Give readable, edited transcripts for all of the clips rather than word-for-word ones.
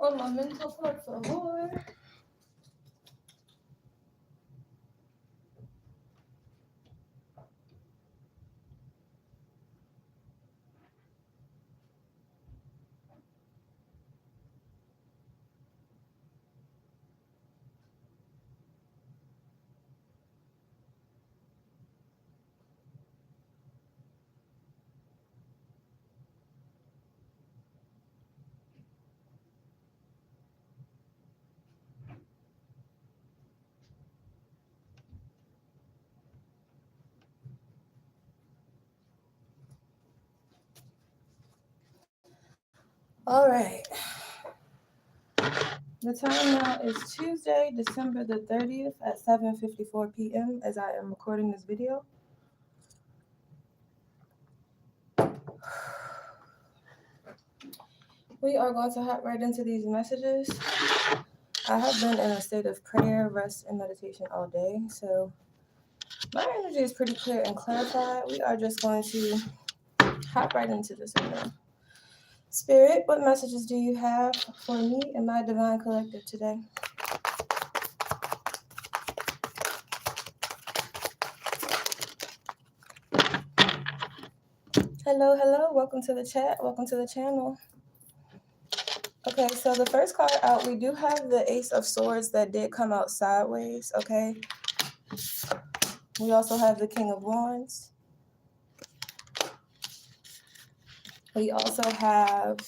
Un momento, por favor. All right. The time now is Tuesday, December the 30th at 7:54 p.m. as I am recording this video. We are going to hop right into these messages. I have been in a state of prayer, rest, and meditation all day, so my energy is pretty clear and clarified. We are just going to hop right into this video. Spirit, what messages do you have for me and my divine collective today? Hello, hello. Welcome to the chat. Welcome to the channel. Okay, so the first card out, we do have the Ace of Swords that did come out sideways, okay? We also have the King of Wands. We also have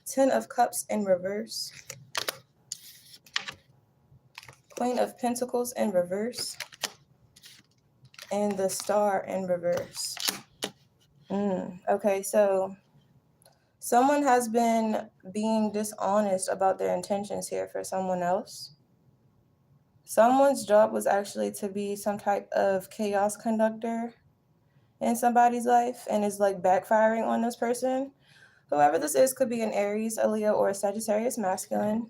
10 of Cups in reverse. Queen of Pentacles in reverse. And the Star in reverse. Okay, so someone has been being dishonest about their intentions here for someone else. Someone's job was actually to be some type of chaos conductor in somebody's life and is like backfiring on this person. Whoever this is could be an Aries, a Leo, or a Sagittarius masculine.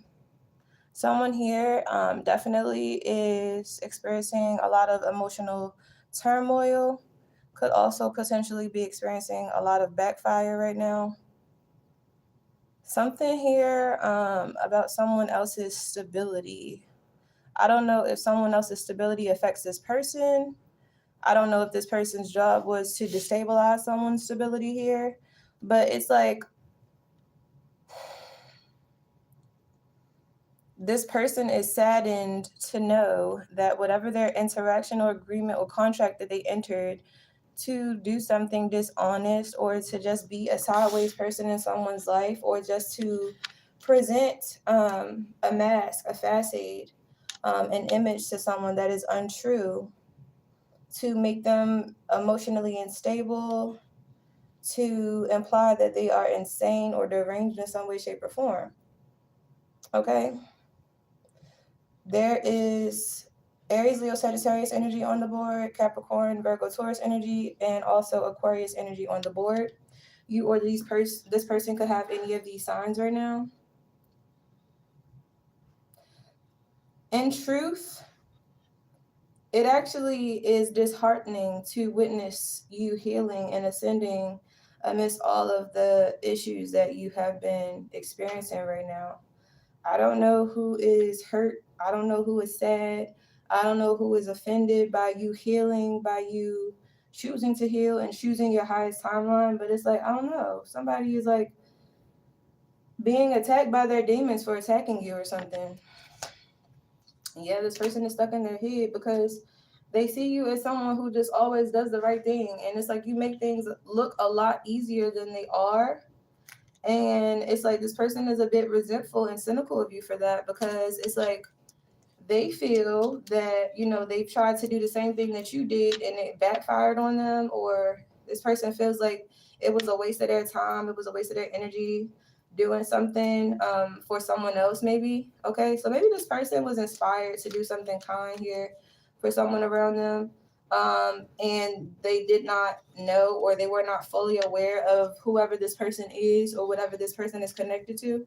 Someone here definitely is experiencing a lot of emotional turmoil, could also potentially be experiencing a lot of backfire right now. Something here about someone else's stability. I don't know if someone else's stability affects this person. I don't know if this person's job was to destabilize someone's stability here, but it's like this person is saddened to know that whatever their interaction or agreement or contract that they entered to do something dishonest or to just be a sideways person in someone's life or just to present a mask, a facade, an image to someone that is untrue, to make them emotionally unstable, to imply that they are insane or deranged in some way, shape, or form. Okay? There is Aries, Leo, Sagittarius energy on the board, Capricorn, Virgo, Taurus energy, and also Aquarius energy on the board. You or this person could have any of these signs right now. In truth, it actually is disheartening to witness you healing and ascending amidst all of the issues that you have been experiencing right now. I don't know who is hurt. I don't know who is sad. I don't know who is offended by you healing, by you choosing to heal and choosing your highest timeline. But it's like, I don't know. Somebody is like being attacked by their demons for attacking you or something. Yeah, this person is stuck in their head because they see you as someone who just always does the right thing. And it's like you make things look a lot easier than they are. And it's like this person is a bit resentful and cynical of you for that because it's like they feel that, you know, they've tried to do the same thing that you did and it backfired on them, or this person feels like it was a waste of their time, it was a waste of their energy doing something for someone else maybe. Okay, so maybe this person was inspired to do something kind here for someone around them, and they did not know or they were not fully aware of whoever this person is or whatever this person is connected to.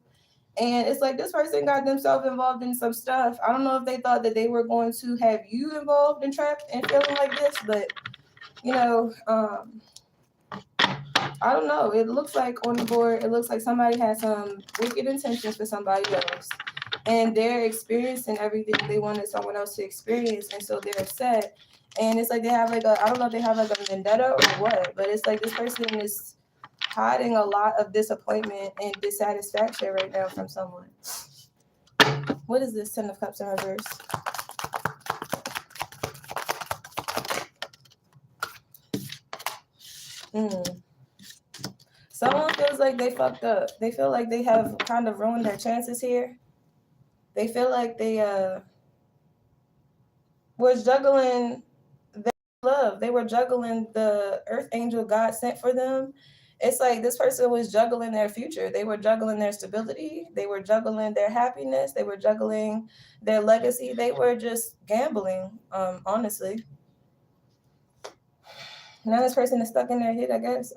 And it's like this person got themselves involved in some stuff. I don't know if they thought that they were going to have you involved and trapped and feeling like this, but you know, I don't know. It looks like on the board, it looks like somebody had some wicked intentions for somebody else. And they're experiencing everything they wanted someone else to experience. And so they're upset. And it's like they have like I don't know if they have like a vendetta or what, but it's like this person is hiding a lot of disappointment and dissatisfaction right now from someone. What is this 10 of Cups in reverse? Someone feels like they fucked up. They feel like they have kind of ruined their chances here. They feel like they were juggling their love. They were juggling the earth angel God sent for them It's like this person was juggling their future. They were juggling their stability. They were juggling their happiness. They were juggling their legacy. They were just gambling, honestly. Now this person is stuck in their head, I guess.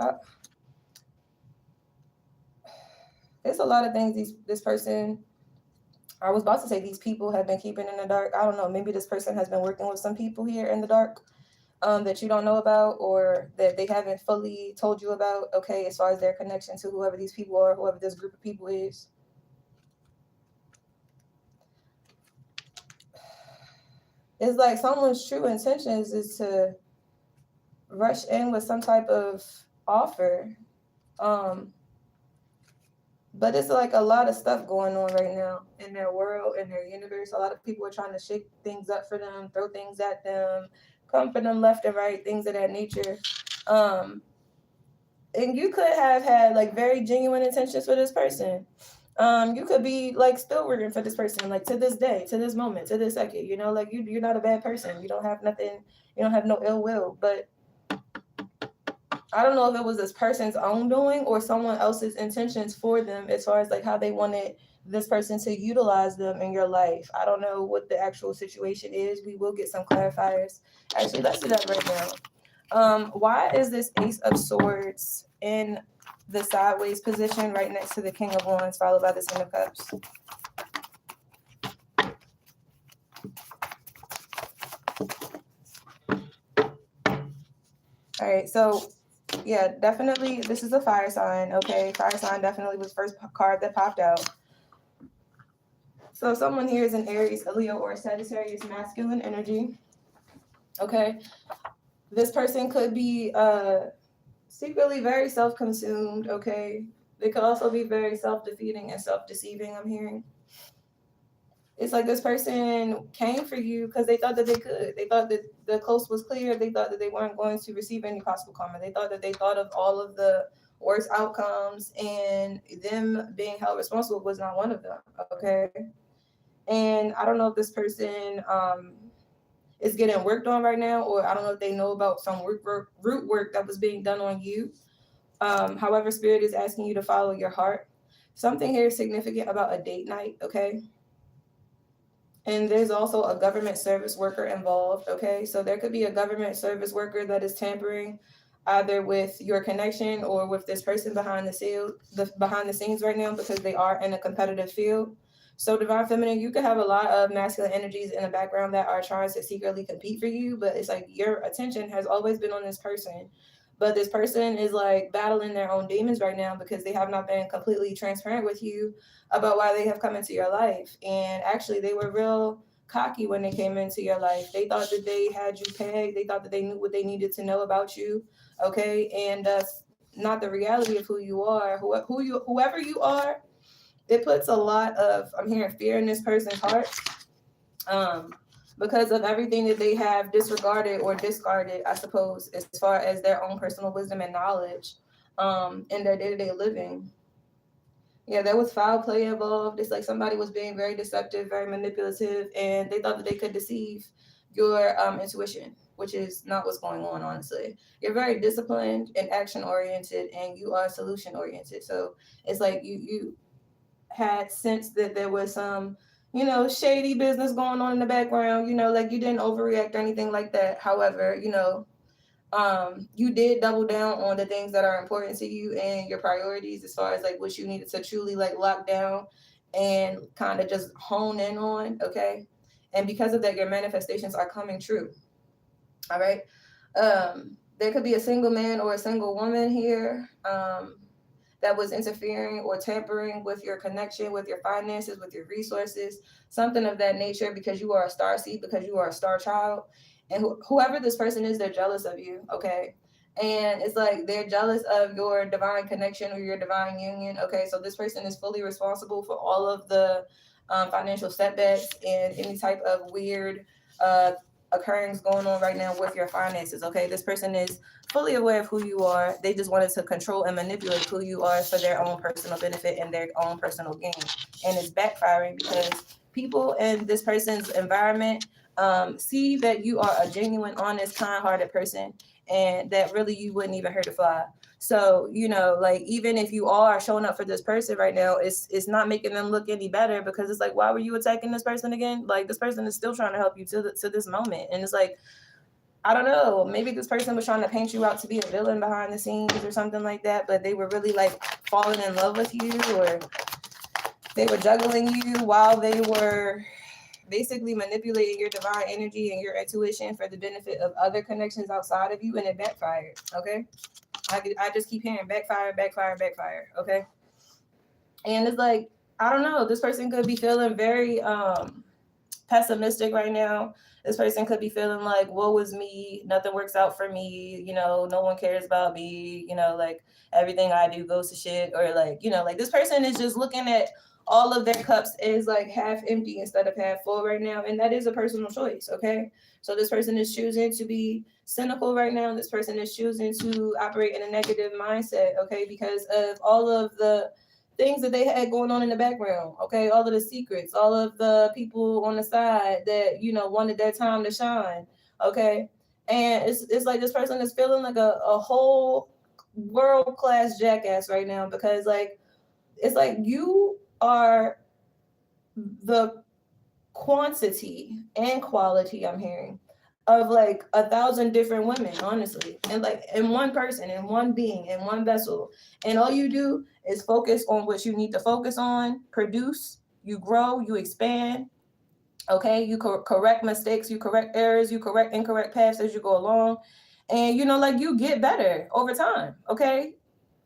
There's a lot of things this person, I was about to say these people have been keeping in the dark. I don't know. Maybe this person has been working with some people here in the dark that you don't know about, or that they haven't fully told you about, okay, as far as their connection to whoever these people are, whoever this group of people is. It's like someone's true intentions is to rush in with some type of offer. But it's like a lot of stuff going on right now in their world, in their universe. A lot of people are trying to shake things up for them, throw things at them, come for them left and right, things of that nature. And you could have had like very genuine intentions for this person. You could be like still rooting for this person, like to this day, to this moment, to this second, you know, like you're not a bad person. You don't have nothing, you don't have no ill will. But I don't know if it was this person's own doing or someone else's intentions for them, as far as like how they wanted this person to utilize them in your life. I don't know what the actual situation is. We will get some clarifiers. Actually, let's do that right now. Why is this Ace of Swords in the sideways position right next to the King of Wands, followed by the Ten of Cups? All right, so yeah, definitely this is a fire sign, okay? Fire sign definitely was first card that popped out. So someone here is an Aries, a Leo, or a Sagittarius masculine energy, okay? This person could be secretly very self-consumed, okay? They could also be very self-defeating and self-deceiving, I'm hearing. It's like this person came for you because they thought that they could. They thought that the coast was clear. They thought that they weren't going to receive any possible karma. They thought of all of the worst outcomes, and them being held responsible was not one of them, okay? And I don't know if this person is getting worked on right now, or I don't know if they know about some root work that was being done on you. However, Spirit is asking you to follow your heart. Something here is significant about a date night, okay? And there's also a government service worker involved, okay? So there could be a government service worker that is tampering either with your connection or with this person behind the scenes right now, because they are in a competitive field. So Divine Feminine, you could have a lot of masculine energies in the background that are trying to secretly compete for you, but it's like your attention has always been on this person. But this person is like battling their own demons right now because they have not been completely transparent with you about why they have come into your life. And actually, they were real cocky when they came into your life. They thought that they had you pegged. They thought that they knew what they needed to know about you, okay? And that's not the reality of who you are. Whoever you are, it puts a lot of, I'm hearing, fear in this person's heart. Because of everything that they have disregarded or discarded, I suppose, as far as their own personal wisdom and knowledge in their day-to-day living. Yeah, there was foul play involved. It's like somebody was being very deceptive, very manipulative, and they thought that they could deceive your intuition, which is not what's going on, honestly. You're very disciplined and action-oriented, and you are solution-oriented. So it's like you had sense that there was some, shady business going on in the background, like you didn't overreact or anything like that. However, you did double down on the things that are important to you and your priorities, as far as like what you needed to truly like lock down and kind of just hone in on, okay? And because of that, your manifestations are coming true. All right. There could be a single man or a single woman here that was interfering or tampering with your connection, with your finances, with your resources, something of that nature, because you are a star seed, because you are a star child. And whoever this person is, they're jealous of you, okay? And it's like they're jealous of your divine connection or your divine union, okay? So this person is fully responsible for all of the financial setbacks and any type of weird occurrence going on right now with your finances, okay? This person is fully aware of who you are. They just wanted to control and manipulate who you are for their own personal benefit and their own personal gain. And it's backfiring because people in this person's environment see that you are a genuine, honest, kind-hearted person, and that really you wouldn't even hurt a fly. So, you know, like, even if you are showing up for this person right now, it's not making them look any better, because it's like, why were you attacking this person again? Like, this person is still trying to help you to this moment. And it's like, I don't know, maybe this person was trying to paint you out to be a villain behind the scenes or something like that, but they were really like falling in love with you, or they were juggling you while they were basically manipulating your divine energy and your intuition for the benefit of other connections outside of you, and it backfired. Okay. I just keep hearing backfire, backfire, backfire. Okay. And it's like, I don't know, this person could be feeling very pessimistic right now. This person could be feeling like, woe is me, nothing works out for me, you know, no one cares about me, you know, like everything I do goes to shit, or like, you know, like this person is just looking at all of their cups is like half empty instead of half full right now. And that is a personal choice. Okay. So this person is choosing to be cynical right now. This person is choosing to operate in a negative mindset. Okay. Because of all of the things that they had going on in the background. Okay. All of the secrets, all of the people on the side that, you know, wanted their time to shine. Okay. And it's like this person is feeling like a whole world-class jackass right now, because like, it's like you are the quantity and quality, I'm hearing, of like 1,000 different women, honestly, and like in one person, in one being, in one vessel. And all you do is focus on what you need to focus on, produce, you grow, you expand. Okay, you correct mistakes, you correct errors, you correct incorrect paths as you go along, and you know, like, you get better over time. Okay,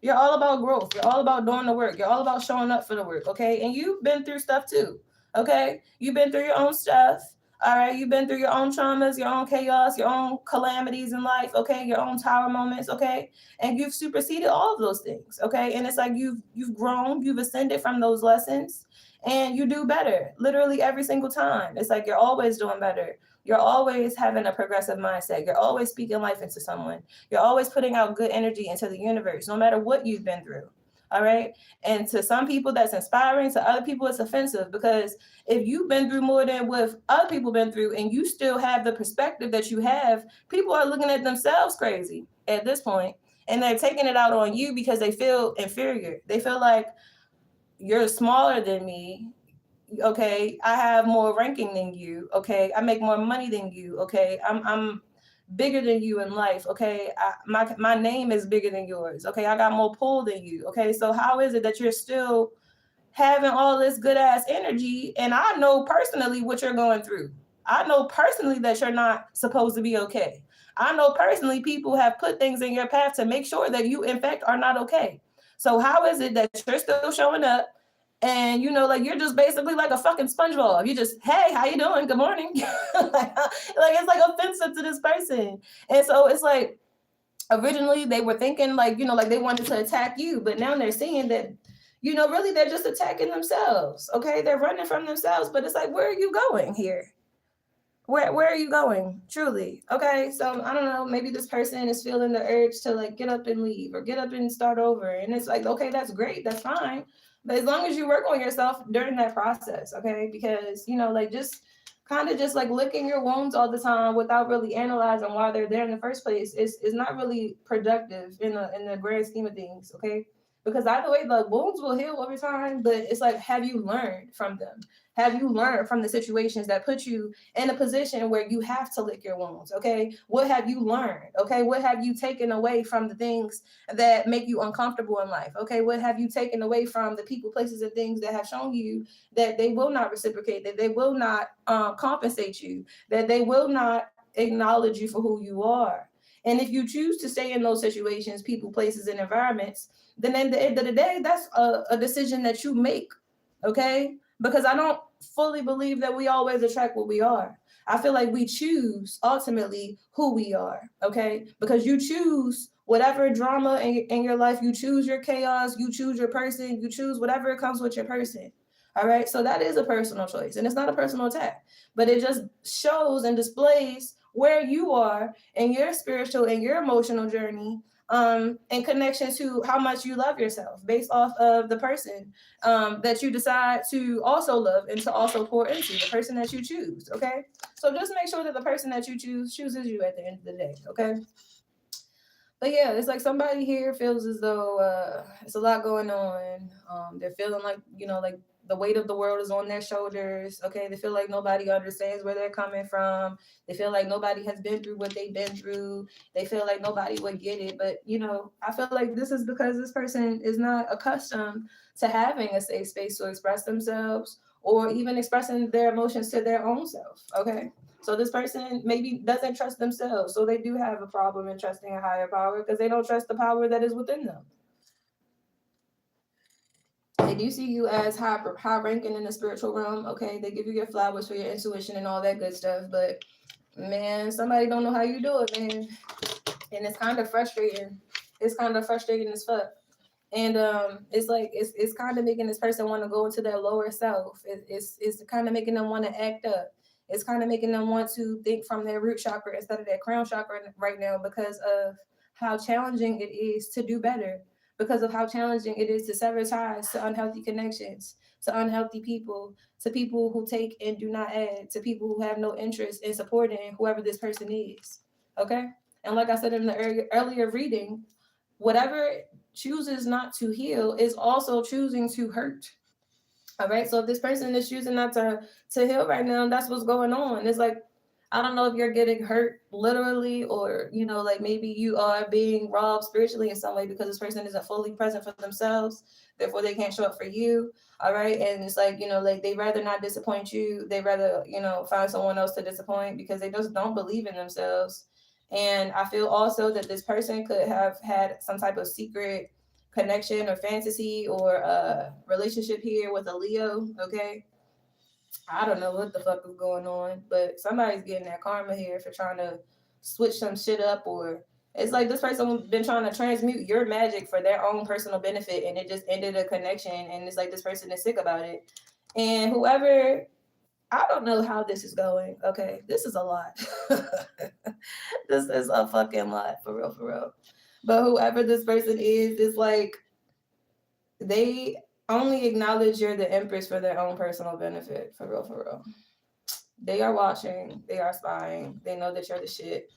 you're all about growth. You're all about doing the work. You're all about showing up for the work. Okay, and you've been through stuff too. Okay, you've been through your own stuff. All right, you've been through your own traumas, your own chaos, your own calamities in life. Okay, your own tower moments. Okay, and you've superseded all of those things. Okay, and it's like you've grown, you've ascended from those lessons, and you do better literally every single time. It's like you're always doing better. You're always having a progressive mindset. You're always speaking life into someone. You're always putting out good energy into the universe, no matter what you've been through. All right. And to some people, that's inspiring. To other people, it's offensive, because if you've been through more than what other people been through and you still have the perspective that you have, people are looking at themselves crazy at this point, and they're taking it out on you because they feel inferior. They feel like, you're smaller than me. Okay, I have more ranking than you. Okay, I make more money than you. Okay, I'm bigger than you in life. Okay, my name is bigger than yours. Okay, I got more pull than you. Okay, so how is it that you're still having all this good ass energy? And I know personally what you're going through. I know personally that you're not supposed to be okay. I know personally people have put things in your path to make sure that you in fact are not okay. So how is it that you're still showing up, and you know, like, you're just basically like a fucking SpongeBob? You just, hey, how you doing? Good morning. like it's like offensive to this person. And so it's like, originally they were thinking like, you know, like they wanted to attack you, but now they're seeing that, you know, really they're just attacking themselves. Okay, they're running from themselves, but it's like, where are you going here? Where are you going, truly? Okay, so I don't know, maybe this person is feeling the urge to like get up and leave or get up and start over, and it's like, okay, that's great, that's fine, but as long as you work on yourself during that process. Okay, because, you know, like, just kind of just like licking your wounds all the time without really analyzing why they're there in the first place is not really productive in the grand scheme of things. Okay, because either way, the wounds will heal over time, but it's like, have you learned from them? Have you learned from the situations that put you in a position where you have to lick your wounds? Okay, what have you learned? Okay, what have you taken away from the things that make you uncomfortable in life? Okay, what have you taken away from the people, places, and things that have shown you that they will not reciprocate, that they will not compensate you, that they will not acknowledge you for who you are? And if you choose to stay in those situations, people, places, and environments, then at the end of the day, that's a decision that you make. Okay, because I don't fully believe that we always attract what we are. I feel like we choose ultimately who we are. Okay, because you choose whatever drama in your life, you choose your chaos, you choose your person, you choose whatever comes with your person. All right, so that is a personal choice, and it's not a personal attack, but it just shows and displays where you are in your spiritual and your emotional journey, in connection to how much you love yourself based off of the person that you decide to also love and to also pour into, the person that you choose. Okay, so just make sure that the person that you choose chooses you at the end of the day. Okay, But yeah, it's like somebody here feels as though it's a lot going on. They're feeling like, like the weight of the world is on their shoulders. Okay, they feel like nobody understands where they're coming from. They feel like nobody has been through what they've been through. They feel like nobody would get it. But I feel like this is because this person is not accustomed to having a safe space to express themselves or even expressing their emotions to their own self. Okay. So this person maybe doesn't trust themselves. So they do have a problem in trusting a higher power because they don't trust the power that is within them. They do see you as high ranking in the spiritual realm. Okay, they give you your flowers for your intuition and all that good stuff. But man, somebody don't know how you do it, man, and it's kind of frustrating. It's kind of frustrating as fuck. And it's like it's kind of making this person want to go into their lower self. It's kind of making them want to act up. It's kind of making them want to think from their root chakra instead of their crown chakra right now because of how challenging it is to do better, because of how challenging it is to sever ties to unhealthy connections, to unhealthy people, to people who take and do not add, to people who have no interest in supporting whoever this person is. Okay? And like I said in the earlier reading, whatever chooses not to heal is also choosing to hurt. All right. So if this person is choosing not to heal right now, that's what's going on. It's like, I don't know if you're getting hurt literally or, like maybe you are being robbed spiritually in some way because this person isn't fully present for themselves. Therefore, they can't show up for you. All right. And it's like, like they rather not disappoint you. They rather, find someone else to disappoint because they just don't believe in themselves. And I feel also that this person could have had some type of secret connection or fantasy or relationship here with a Leo. Okay. I don't know what the fuck is going on, but somebody's getting that karma here for trying to switch some shit up, or it's like this person been trying to transmute your magic for their own personal benefit and it just ended a connection, and it's like this person is sick about it. And whoever, I don't know how this is going. Okay, this is a lot. This is a fucking lot, for real, for real. But whoever this person is like they only acknowledge you're the empress for their own personal benefit, for real, for real. They are watching, they are spying, they know that you're the shit.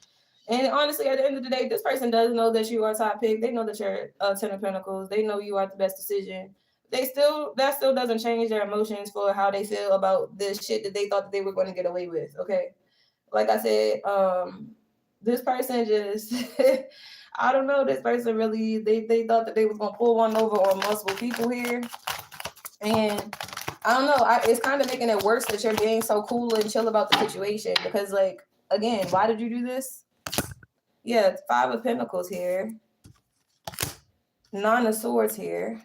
And honestly, at the end of the day, this person does know that you are top pick. They know that you're Ten of Pentacles. They know you are the best decision. That still doesn't change their emotions for how they feel about this shit that they thought that they were going to get away with. Okay, like I said, this person just I don't know, this person really they thought that they was gonna pull one over on multiple people here. And I don't know, it's kind of making it worse that you're being so cool and chill about the situation because, like, again, why did you do this? Yeah, Five of Pentacles here, Nine of Swords here,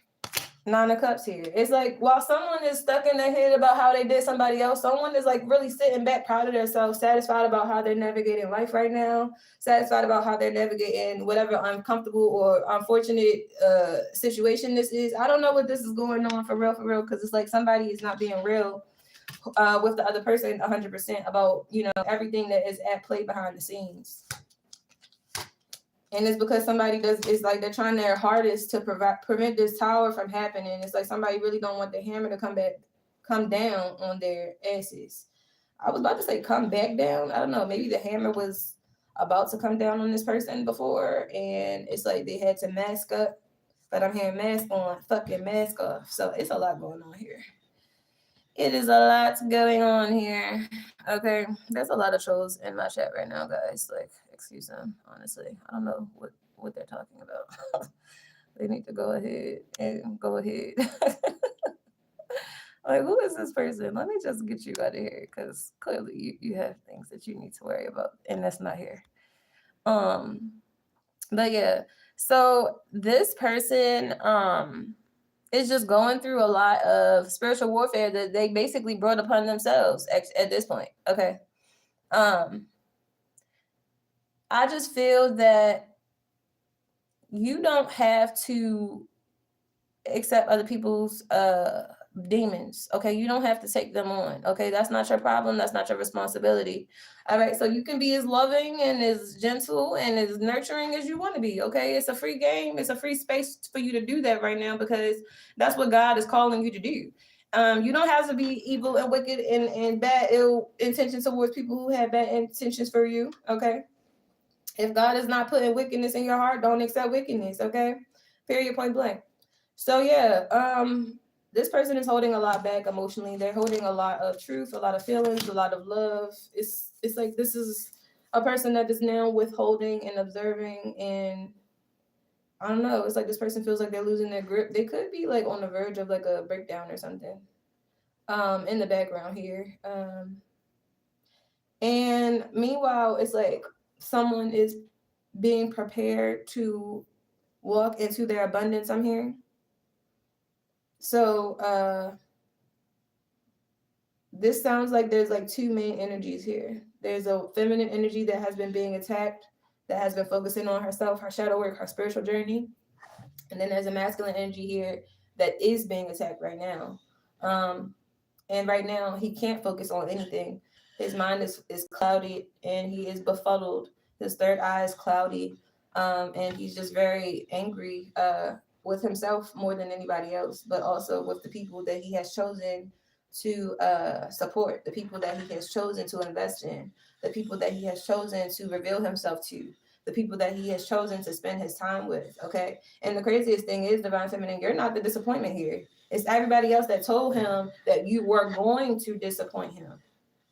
Nine of Cups here. It's like while someone is stuck in their head about how they did somebody else, someone is like really sitting back proud of themselves, satisfied about how they're navigating life right now, satisfied about how they're navigating whatever uncomfortable or unfortunate situation this is. I don't know what this is going on for real, because it's like somebody is not being real with the other person 100% about, everything that is at play behind the scenes. And it's because somebody it's like they're trying their hardest to prevent this tower from happening. It's like somebody really don't want the hammer to come down on their asses. I was about to say come back down. I don't know. Maybe the hammer was about to come down on this person before, and it's like they had to mask up. But I'm hearing mask on, fucking mask off. So it's a lot going on here. It is a lot going on here. Okay, there's a lot of trolls in my chat right now, guys. Like, excuse them, honestly. I don't know what they're talking about. They need to go ahead. Like, who is this person? Let me just get you out of here, because clearly you have things that you need to worry about, and that's not here. But yeah, so this person is just going through a lot of spiritual warfare that they basically brought upon themselves at this point. Okay. I just feel that you don't have to accept other people's demons. Okay, you don't have to take them on. Okay, that's not your problem. That's not your responsibility. All right, so you can be as loving and as gentle and as nurturing as you want to be. Okay, it's a free game. It's a free space for you to do that right now, because that's what God is calling you to do. You don't have to be evil and wicked and bad ill intentions towards people who have bad intentions for you. Okay, If God is not putting wickedness in your heart, don't accept wickedness, okay? Period, point blank. So yeah, this person is holding a lot back emotionally. They're holding a lot of truth, a lot of feelings, a lot of love. It's like this is a person that is now withholding and observing, and I don't know. It's like this person feels like they're losing their grip. They could be like on the verge of like a breakdown or something. In the background here. And meanwhile, it's like someone is being prepared to walk into their abundance, I'm hearing. So this sounds like there's like two main energies here. There's a feminine energy that has been being attacked, that has been focusing on herself, her shadow work, her spiritual journey. And then there's a masculine energy here that is being attacked right now. And right now he can't focus on anything. His mind is clouded and he is befuddled. His third eye is cloudy. And he's just very angry with himself more than anybody else, but also with the people that he has chosen to support, the people that he has chosen to invest in, the people that he has chosen to reveal himself to, the people that he has chosen to spend his time with. Okay. And the craziest thing is, Divine Feminine, you're not the disappointment here. It's everybody else that told him that you were going to disappoint him.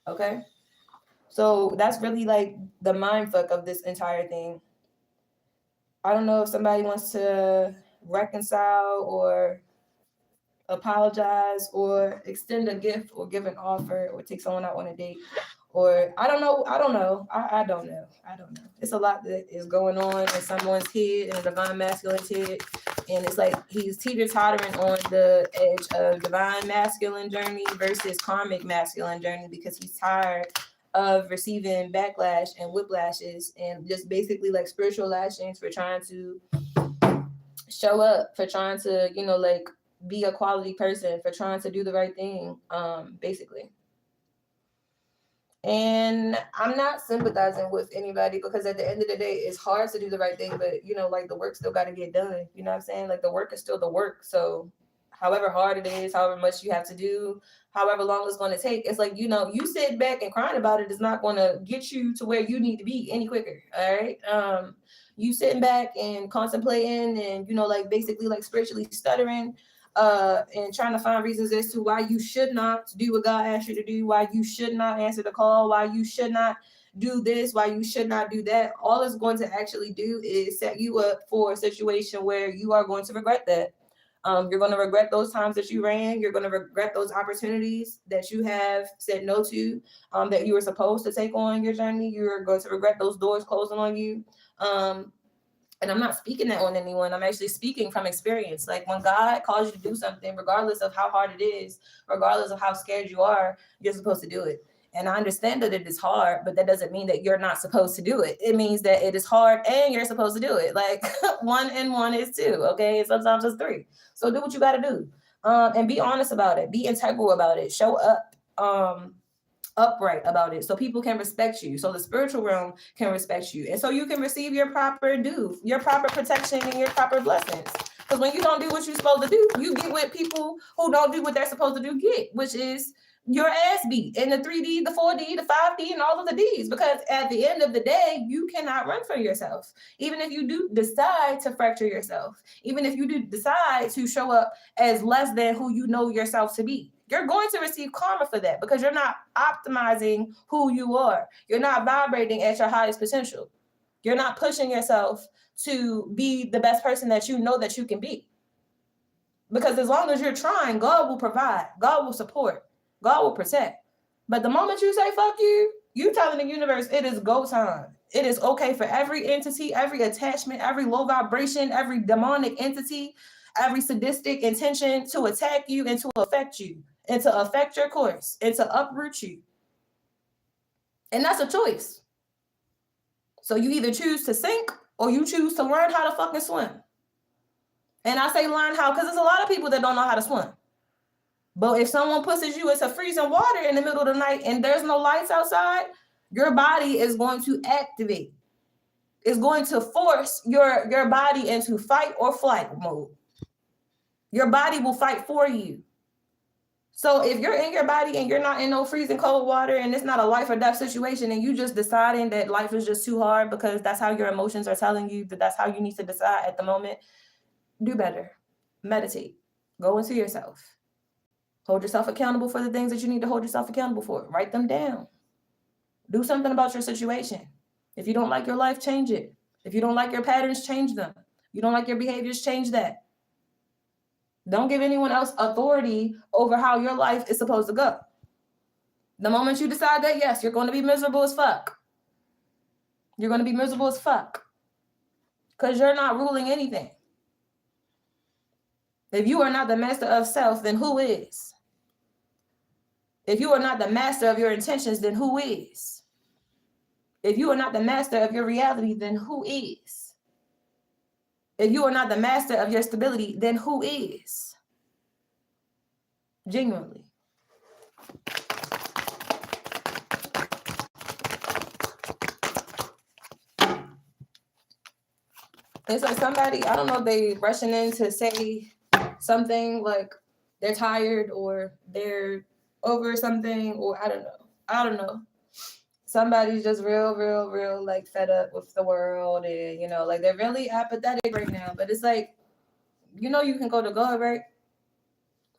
Okay. So that's really like the mind fuck of this entire thing. I don't know if somebody wants to reconcile or apologize or extend a gift or give an offer or take someone out on a date, or I don't know. I don't know. It's a lot that is going on in someone's head, in a divine masculine's head, and it's like he's teeter-tottering on the edge of divine masculine journey versus karmic masculine journey, because he's tired of receiving backlash and whiplashes and just basically like spiritual lashings for trying to show up, for trying to, like be a quality person, for trying to do the right thing, basically. And I'm not sympathizing with anybody, because at the end of the day, it's hard to do the right thing, but like the work still got to get done. You know what I'm saying? Like the work is still the work. So however hard it is, however much you have to do, however long it's going to take, it's like, you sitting back and crying about it is not going to get you to where you need to be any quicker. All right. You sitting back and contemplating and, like basically like spiritually stuttering, and trying to find reasons as to why you should not do what God asked you to do, why you should not answer the call, why you should not do this, why you should not do that. All it's going to actually do is set you up for a situation where you are going to regret that. You're going to regret those times that you ran. You're going to regret those opportunities that you have said no to, that you were supposed to take on your journey. You're going to regret those doors closing on you. And I'm not speaking that on anyone. I'm actually speaking from experience. Like when God calls you to do something, regardless of how hard it is, regardless of how scared you are, you're supposed to do it. And I understand that it is hard, but that doesn't mean that you're not supposed to do it. It means that it is hard and you're supposed to do it. Like 1 and 1 is 2, okay? And sometimes it's 3. So do what you got to do, and be honest about it. Be integral about it. Show up. Upright about it, so people can respect you, so the spiritual realm can respect you, and so you can receive your proper due, your proper protection, and your proper blessings. Because when you don't do what you're supposed to do, you get what people who don't do what they're supposed to do get, which is your ass beat in the 3D, the 4D, the 5D, and all of the Ds. Because at the end of the day, you cannot run for yourself. Even if you do decide to fracture yourself, even if you do decide to show up as less than who you know yourself to be, you're going to receive karma for that, because you're not optimizing who you are. You're not vibrating at your highest potential. You're not pushing yourself to be the best person that you know that you can be. Because as long as you're trying, God will provide, God will support, God will protect. But the moment you say, fuck you, you telling the universe it is go time. It is okay for every entity, every attachment, every low vibration, every demonic entity, every sadistic intention to attack you and to affect you, and to affect your course, and to uproot you. And that's a choice. So you either choose to sink or you choose to learn how to fucking swim. And I say learn how because there's a lot of people that don't know how to swim. But if someone pushes you into freezing water in the middle of the night and there's no lights outside, your body is going to activate. It's going to force your body into fight or flight mode. Your body will fight for you. So if you're in your body and you're not in no freezing cold water and it's not a life or death situation and you just deciding that life is just too hard because that's how your emotions are telling you that that's how you need to decide at the moment, do better. Meditate. Go into yourself. Hold yourself accountable for the things that you need to hold yourself accountable for. Write them down. Do something about your situation. If you don't like your life, change it. If you don't like your patterns, change them. You don't like your behaviors, change that. Don't give anyone else authority over how your life is supposed to go. The moment you decide that, yes, you're going to be miserable as fuck. You're going to be miserable as fuck. Because you're not ruling anything. If you are not the master of self, then who is? If you are not the master of your intentions, then who is? If you are not the master of your reality, then who is? If you are not the master of your stability, then who is? Genuinely. It's like somebody, I don't know if they rushing in to say something like they're tired or they're over something, or I don't know. Somebody's just real like fed up with the world, and like they're really apathetic right now. But it's like, you can go to God, right?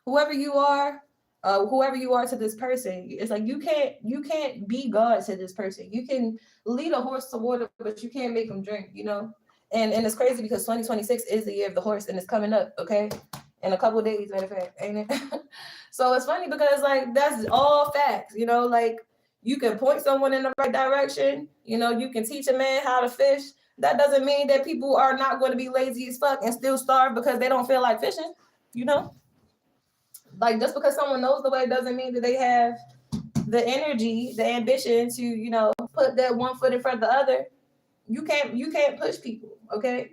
Whoever you are to this person, it's like you can't be God to this person. You can lead a horse to water, but you can't make him drink, And it's crazy because 2026 is the year of the horse, and it's coming up, okay? In a couple of days, matter of fact, ain't it? So it's funny because like that's all facts, like you can point someone in the right direction, you can teach a man how to fish. That doesn't mean that people are not going to be lazy as fuck and still starve because they don't feel like fishing, Like just because someone knows the way doesn't mean that they have the energy, the ambition to, put that one foot in front of the other. You can't push people, okay?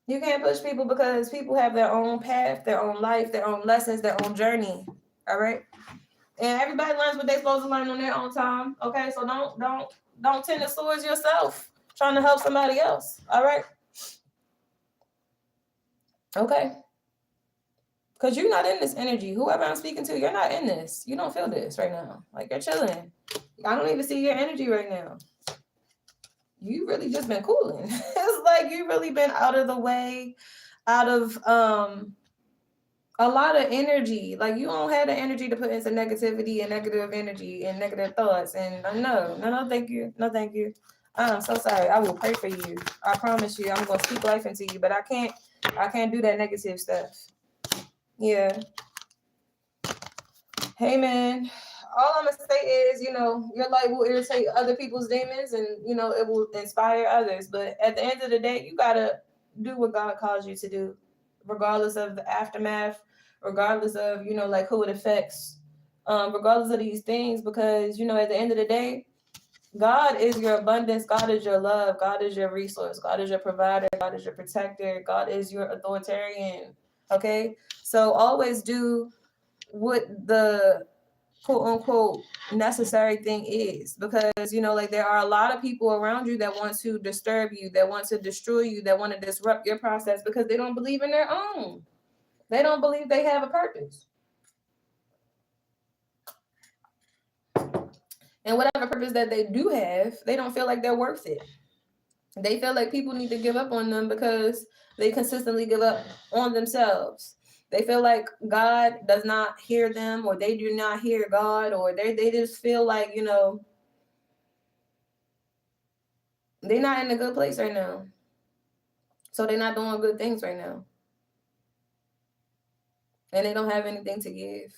You can't push people because people have their own path, their own life, their own lessons, their own journey. All right. And everybody learns what they're supposed to learn on their own time. Okay. So don't tend the swords yourself trying to help somebody else. All right. Okay. Because you're not in this energy. Whoever I'm speaking to, you're not in this. You don't feel this right now. Like you're chilling. I don't even see your energy right now. You really just been cooling. It's like you really been out of the way, out of a lot of energy. Like you don't have the energy to put into negativity and negative energy and negative thoughts. And no, thank you. No, thank you. I'm so sorry. I will pray for you. I promise you, I'm gonna speak life into you, but I can't do that negative stuff. Yeah. Hey man, all I'm gonna say is, your light will irritate other people's demons, and it will inspire others. But at the end of the day, you gotta do what God calls you to do, regardless of the aftermath, regardless of like who it affects, regardless of these things, because at the end of the day, God is your abundance, God is your love, God is your resource, God is your provider, God is your protector, God is your authoritarian. Okay, so always do what the quote unquote necessary thing is, because like there are a lot of people around you that want to disturb you, that want to destroy you, that want to disrupt your process because they don't believe in their own. They don't believe they have a purpose. And whatever purpose that they do have, they don't feel like they're worth it. They feel like people need to give up on them because they consistently give up on themselves. They feel like God does not hear them, or they do not hear God, or they just feel like, they're not in a good place right now. So they're not doing good things right now. And they don't have anything to give.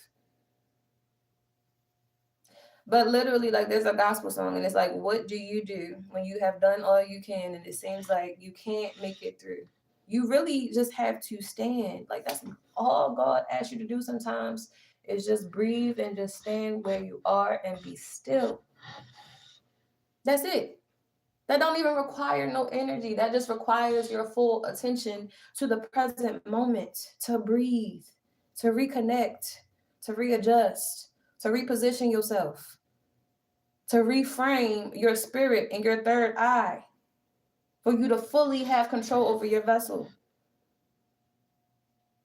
But literally, like there's a gospel song and it's like, what do you do when you have done all you can and it seems like you can't make it through? You really just have to stand. Like that's all God asks you to do sometimes, is just breathe and just stand where you are and be still. That's it. That don't even require no energy. That just requires your full attention to the present moment, to breathe, to reconnect, to readjust, to reposition yourself, to reframe your spirit and your third eye for you to fully have control over your vessel.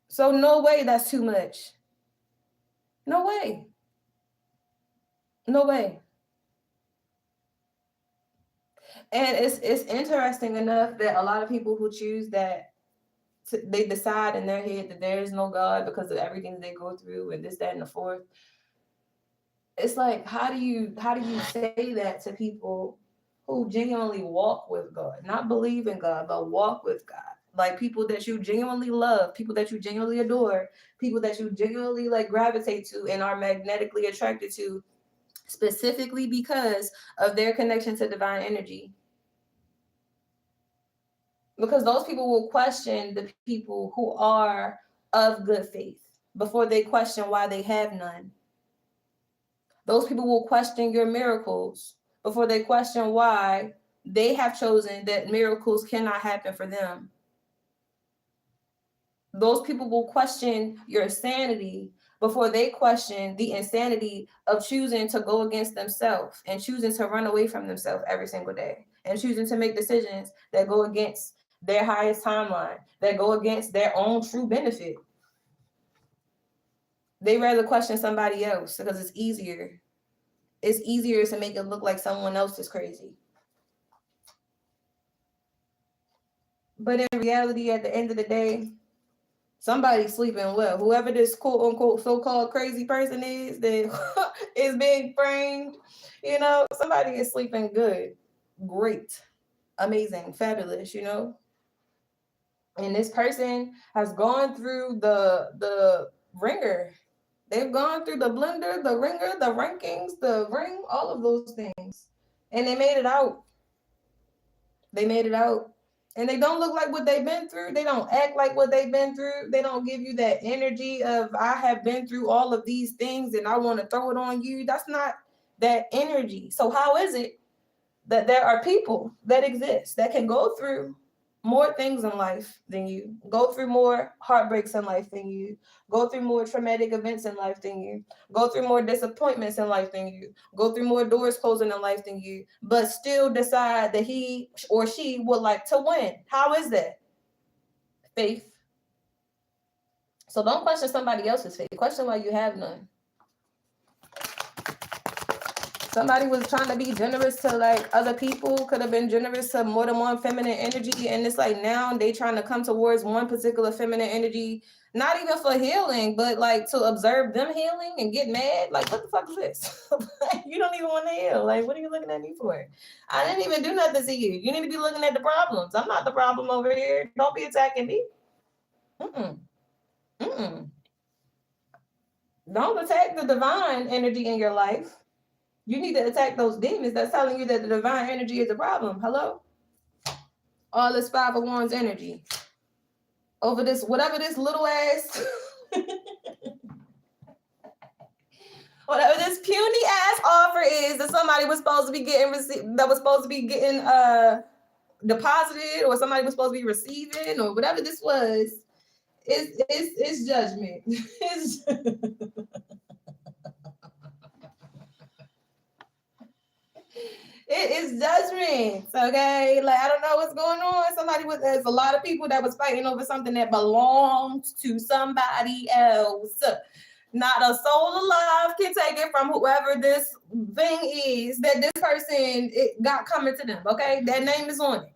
So no way that's too much. No way. No way. And it's interesting enough that a lot of people who choose that, they decide in their head that there is no God because of everything they go through and this, that, and the fourth. It's like, how do you say that to people who genuinely walk with God, not believe in God, but walk with God? Like people that you genuinely love, people that you genuinely adore, people that you genuinely like gravitate to and are magnetically attracted to, specifically because of their connection to divine energy. Because those people will question the people who are of good faith before they question why they have none. Those people will question your miracles before they question why they have chosen that miracles cannot happen for them. Those people will question your sanity before they question the insanity of choosing to go against themselves and choosing to run away from themselves every single day and choosing to make decisions that go against their highest timeline, that go against their own true benefit. They rather question somebody else because it's easier. It's easier to make it look like someone else is crazy. But in reality, at the end of the day, somebody's sleeping well. Whoever this quote unquote so-called crazy person is that is being framed, somebody is sleeping good, great, amazing, fabulous, And this person has gone through the ringer. They've gone through the blender, the ringer, the rankings, the ring, all of those things. And they made it out. They made it out. And they don't look like what they've been through. They don't act like what they've been through. They don't give you that energy of, I have been through all of these things and I want to throw it on you. That's not that energy. So how is it that there are people that exist that can go through more things in life than you, go through more heartbreaks in life than you, go through more traumatic events in life than you, go through more disappointments in life than you, go through more doors closing in life than you, but still decide that he or she would like to win? How is that? Faith. So don't question somebody else's faith. Question why you have none. Somebody was trying to be generous to like other people, could have been generous to more than one feminine energy. And it's like now they trying to come towards one particular feminine energy, not even for healing, but like to observe them healing and get mad. Like, what the fuck is this? You don't even want to heal. Like, what are you looking at me for? I didn't even do nothing to you. You need to be looking at the problems. I'm not the problem over here. Don't be attacking me. Don't attack the divine energy in your life. You need to attack those demons that's telling you that the divine energy is a problem. Hello? All this 5 of Wands energy. Over this, whatever this little ass, whatever this puny ass offer is that somebody was supposed to be getting, deposited, or somebody was supposed to be receiving, or whatever this was, it's judgment. It is judgment, okay? Like, I don't know what's going on. There's a lot of people that was fighting over something that belongs to somebody else. Not a soul alive can take it from whoever this thing is that this person got coming to them, okay? That name is on it,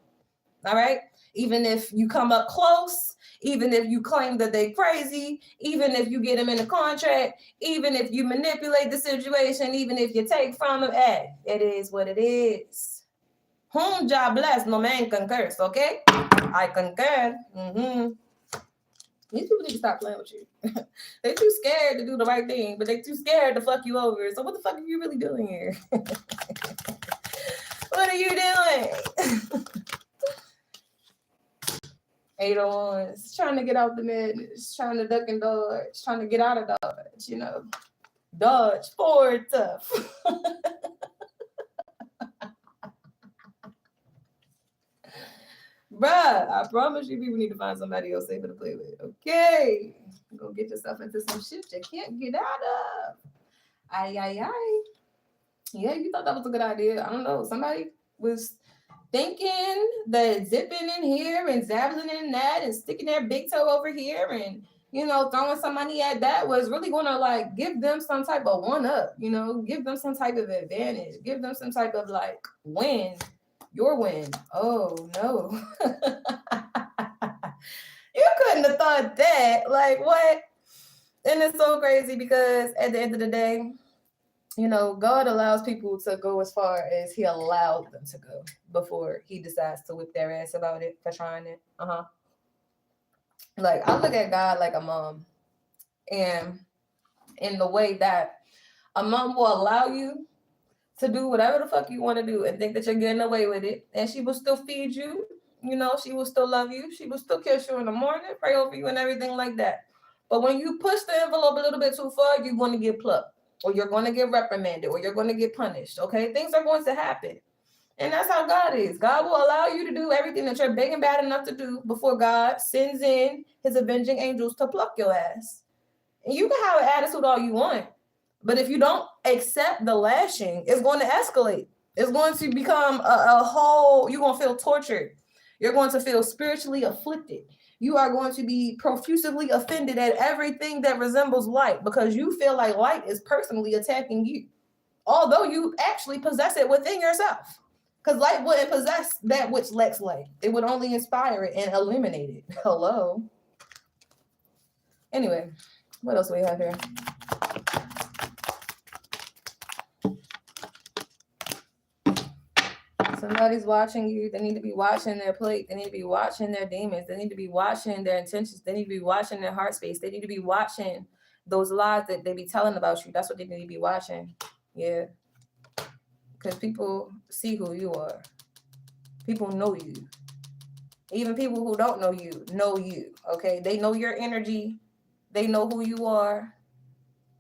all right? Even if you come up close, even if you claim that they crazy, even if you get them in a contract, even if you manipulate the situation, even if you take from them, it is what it is. Whom Jah bless, no man can curse, okay? I concur. These people need to stop playing with you. They're too scared to do the right thing, but they're too scared to fuck you over. So what the fuck are you really doing here? What are you doing? 8 of Wands, trying to get out the madness, trying to duck and dodge, trying to get out of dodge, Dodge, forward, tough. Bruh, I promise you people need to find somebody else safer to play with, okay? Go get yourself into some shit you can't get out of. Aye. Yeah, you thought that was a good idea. I don't know. Somebody was thinking that zipping in here and zabbling in that and sticking their big toe over here and you know, throwing some money at that was really going to like give them some type of one up, you know, give them some type of advantage, give them some type of like win, your win. Oh no. You couldn't have thought that. Like what? And it's so crazy because at the end of the day, you know, God allows people to go as far as he allowed them to go before he decides to whip their ass about it for trying it. Like I look at God like a mom, and in the way that a mom will allow you to do whatever the fuck you want to do and think that you're getting away with it, and she will still feed you, you know, she will still love you, she will still kiss you in the morning, pray over you and everything like that. But when you push the envelope a little bit too far, you're going to get plucked, or you're going to get reprimanded, or you're going to get punished. Okay, things are going to happen. And that's how God is. God will allow you to do everything that you're big and bad enough to do before God sends in his avenging angels to pluck your ass. And you can have an attitude all you want, but if you don't accept the lashing, it's going to escalate. It's going to become a whole, you're going to feel tortured. You're going to feel spiritually afflicted. You are going to be profusely offended at everything that resembles light because you feel like light is personally attacking you, although you actually possess it within yourself. Because light wouldn't possess that which lacks light. It would only inspire it and eliminate it. Hello. Anyway, what else do we have here? Somebody's watching you. They need to be watching their plate. They need to be watching their demons. They need to be watching their intentions. They need to be watching their heart space. They need to be watching those lies that they be telling about you. That's what they need to be watching. Yeah. Because people see who you are. People know you. Even people who don't know you, okay? They know your energy. They know who you are.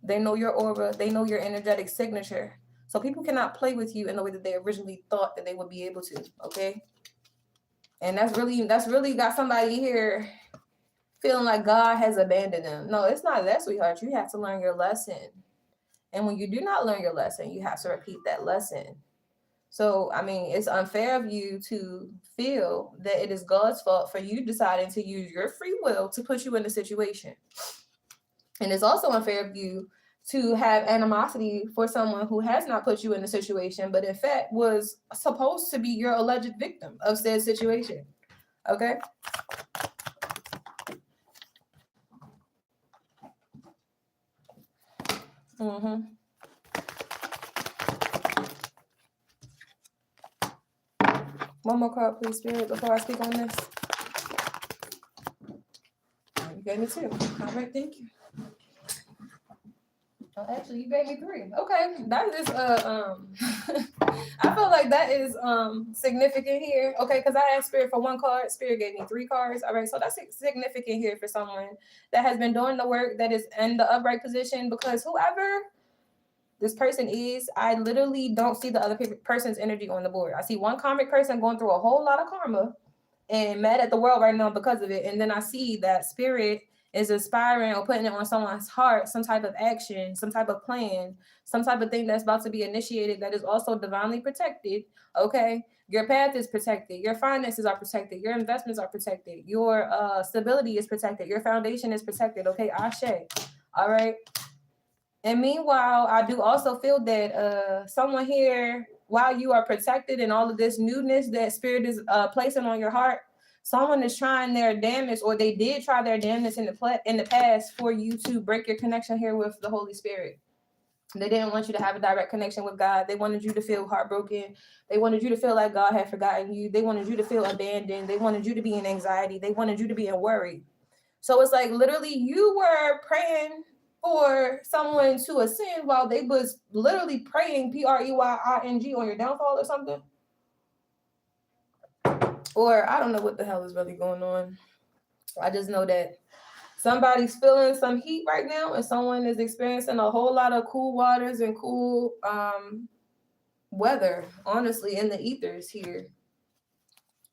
They know your aura. They know your energetic signature. So people cannot play with you in the way that they originally thought that they would be able to, okay? And that's really got somebody here feeling like God has abandoned them. No, it's not that, sweetheart. You have to learn your lesson. And when you do not learn your lesson, you have to repeat that lesson. So, I mean, it's unfair of you to feel that it is God's fault for you deciding to use your free will to put you in the situation. And it's also unfair of you to have animosity for someone who has not put you in the situation, but in fact was supposed to be your alleged victim of said situation. Okay? Mm-hmm. One more card, please, Spirit, before I speak on this. You gave me 2. All right, thank you. Oh, actually, you gave me 3. Okay, that is I feel like that is significant here. Okay, because I asked Spirit for 1 card. Spirit gave me 3 cards. All right, so that's significant here for someone that has been doing the work, that is in the upright position, because whoever this person is, I literally don't see the other person's energy on the board. I see one karmic person going through a whole lot of karma and mad at the world right now because of it. And then I see that Spirit is inspiring or putting it on someone's heart, some type of action, some type of plan, some type of thing that's about to be initiated that is also divinely protected. Okay, your path is protected, your finances are protected, your investments are protected, your stability is protected, your foundation is protected. Okay, Ashe. All right. And meanwhile, I do also feel that someone here, while you are protected in all of this newness that Spirit is placing on your heart, someone is trying their damnedest, or they did try their damnedest in the past for you to break your connection here with the Holy Spirit. They didn't want you to have a direct connection with God. They wanted you to feel heartbroken. They wanted you to feel like God had forgotten you. They wanted you to feel abandoned. They wanted you to be in anxiety. They wanted you to be in worry. So it's like literally you were praying for someone to ascend while they was literally praying preying on your downfall or something. Or I don't know what the hell is really going on. I just know that somebody's feeling some heat right now, and someone is experiencing a whole lot of cool waters and cool weather, honestly, in the ethers here.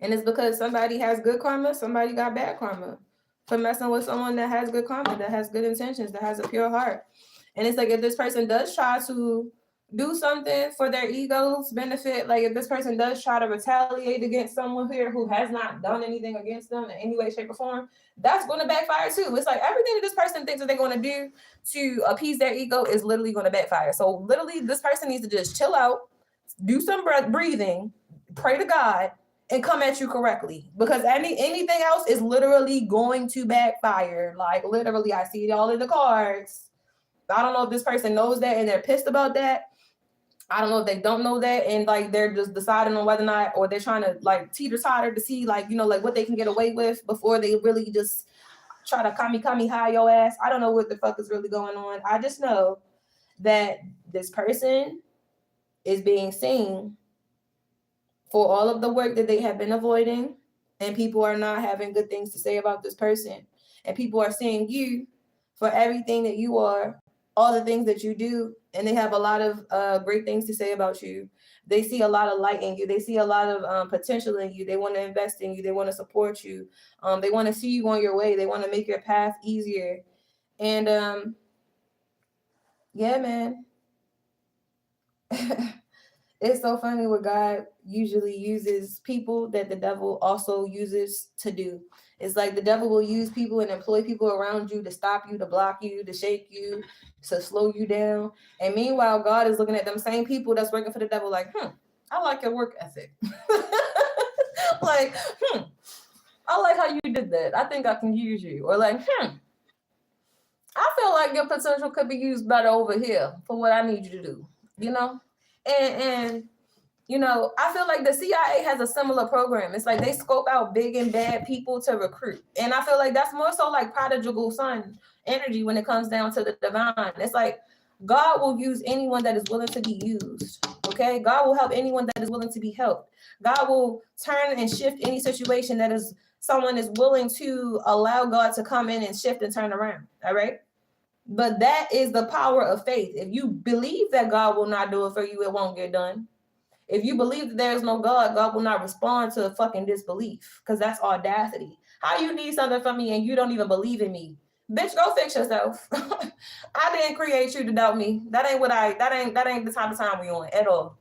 And it's because somebody has good karma, somebody got bad karma for messing with someone that has good karma, that has good intentions, that has a pure heart. And it's like if this person does try to do something for their ego's benefit. Like if this person does try to retaliate against someone here who has not done anything against them in any way, shape, or form, that's going to backfire too. It's like everything that this person thinks that they're going to do to appease their ego is literally going to backfire. So literally this person needs to just chill out, do some breathing, pray to God, and come at you correctly, because anything else is literally going to backfire. Like literally, I see it all in the cards. I don't know if this person knows that and they're pissed about that. I don't know if they don't know that and like they're just deciding on whether or not, or they're trying to like teeter-totter to see like, you know, like what they can get away with before they really just try to kami high your ass. I don't know what the fuck is really going on. I just know that this person is being seen for all of the work that they have been avoiding, and people are not having good things to say about this person, and people are seeing you for everything that you are, all the things that you do, and they have a lot of great things to say about you. They see a lot of light in you. They see a lot of potential in you. They want to invest in you. They want to support you. They want to see you on your way. They want to make your path easier. And yeah, man. It's so funny what God usually uses people that the devil also uses to do. It's like the devil will use people and employ people around you to stop you, to block you, to shake you, to slow you down. And meanwhile, God is looking at them same people that's working for the devil like, I like your work ethic. Like, I like how you did that. I think I can use you. Or like, I feel like your potential could be used better over here for what I need you to do, you know? And you know, I feel like the CIA has a similar program. It's like they scope out big and bad people to recruit. And I feel like that's more so like prodigal son energy when it comes down to the divine. It's like God will use anyone that is willing to be used. Okay? God will help anyone that is willing to be helped. God will turn and shift any situation that is someone is willing to allow God to come in and shift and turn around. All right? But that is the power of faith. If you believe that God will not do it for you, it won't get done. If you believe that there is no God, God will not respond to fucking disbelief, because that's audacity. How you need something from me and you don't even believe in me? Bitch, go fix yourself. I didn't create you to doubt me. That ain't the type of time we on at all.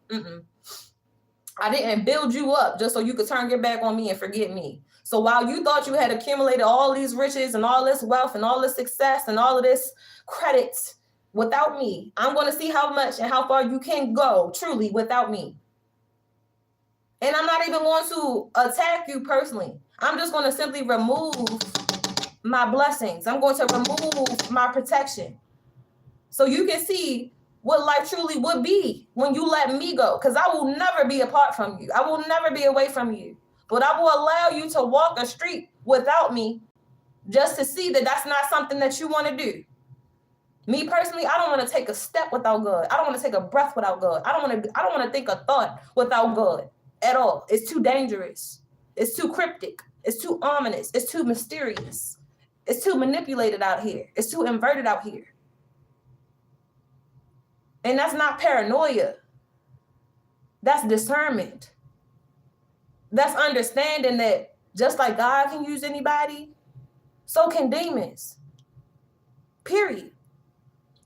I didn't build you up just so you could turn your back on me and forget me. So while you thought you had accumulated all these riches and all this wealth and all this success and all of this credit without me, I'm going to see how much and how far you can go truly without me. And I'm not even going to attack you personally. I'm just going to simply remove my blessings. I'm going to remove my protection. So you can see what life truly would be when you let me go. Because I will never be apart from you. I will never be away from you. But I will allow you to walk a street without me just to see that that's not something that you want to do. Me personally, I don't want to take a step without God. I don't want to take a breath without God. I don't want to think a thought without God. At all. It's too dangerous. It's too cryptic. It's too ominous. It's too mysterious. It's too manipulated out here. It's too inverted out here. And that's not paranoia. That's discernment. That's understanding that just like God can use anybody, so can demons. Period.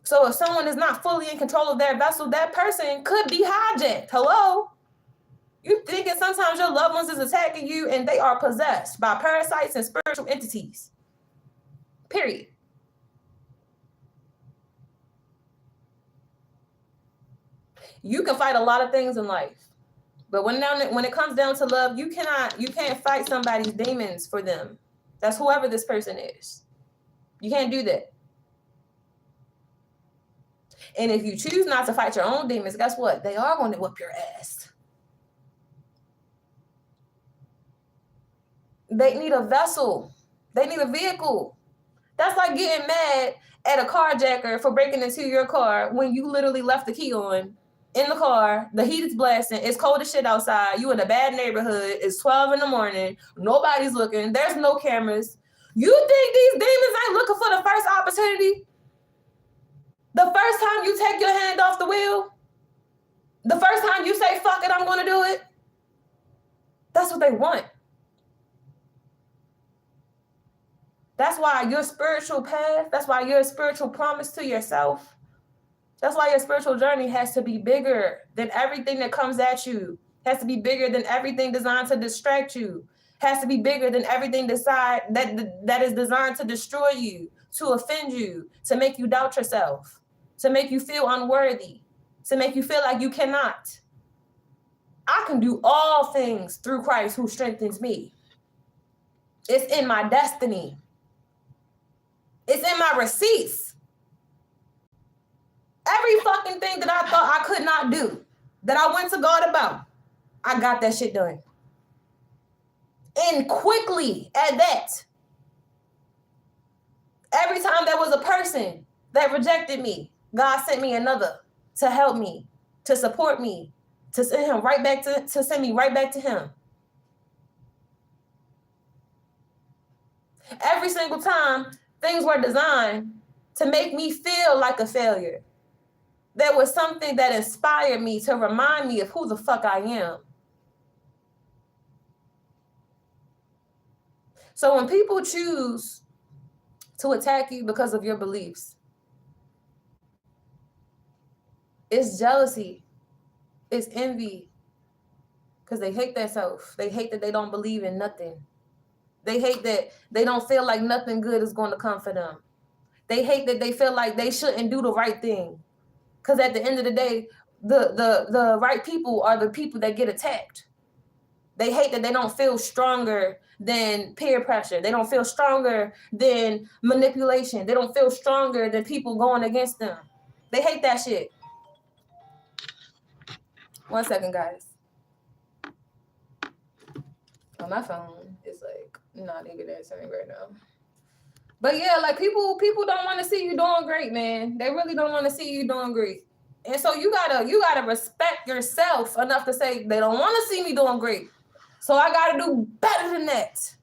So if someone is not fully in control of their vessel, that person could be hijacked. Hello? You thinking sometimes your loved ones is attacking you and they are possessed by parasites and spiritual entities. Period. You can fight a lot of things in life, but when it comes down to love, you can't fight somebody's demons for them. That's whoever this person is. You can't do that. And if you choose not to fight your own demons, guess what? They are going to whoop your ass. They need a vessel. They need a vehicle. That's like getting mad at a carjacker for breaking into your car when you literally left the key on in the car. The heat is blasting. It's cold as shit outside. You in a bad neighborhood. It's 12 in the morning. Nobody's looking. There's no cameras. You think these demons ain't looking for the first opportunity? The first time you take your hand off the wheel? The first time you say, fuck it, I'm going to do it? That's what they want. That's why your spiritual path, that's why your spiritual promise to yourself That's why your spiritual journey has to be bigger than everything that comes at you. Has to be bigger than everything designed to distract you. Has to be bigger than everything that is designed to destroy you, to offend you, to make you doubt yourself, to make you feel unworthy, to make you feel like you cannot. I can do all things through Christ who strengthens me. It's in my destiny. It's in my receipts. Every fucking thing that I thought I could not do, that I went to God about, I got that shit done. And quickly at that. Every time there was a person that rejected me, God sent me another to help me, to support me, to send him right back to send me right back to him. Every single time, things were designed to make me feel like a failure. There was something that inspired me to remind me of who the fuck I am. So when people choose to attack you because of your beliefs, it's jealousy, it's envy, because they hate themselves. They hate that they don't believe in nothing. They hate that they don't feel like nothing good is going to come for them. They hate that they feel like they shouldn't do the right thing. Because at the end of the day, the right people are the people that get attacked. They hate that they don't feel stronger than peer pressure. They don't feel stronger than manipulation. They don't feel stronger than people going against them. They hate that shit. 1 second, guys. On my phone, it's like not even answering right now. But yeah, like people don't want to see you doing great, man. They really don't want to see you doing great. And so you gotta respect yourself enough to say they don't want to see me doing great. So I gotta do better than that.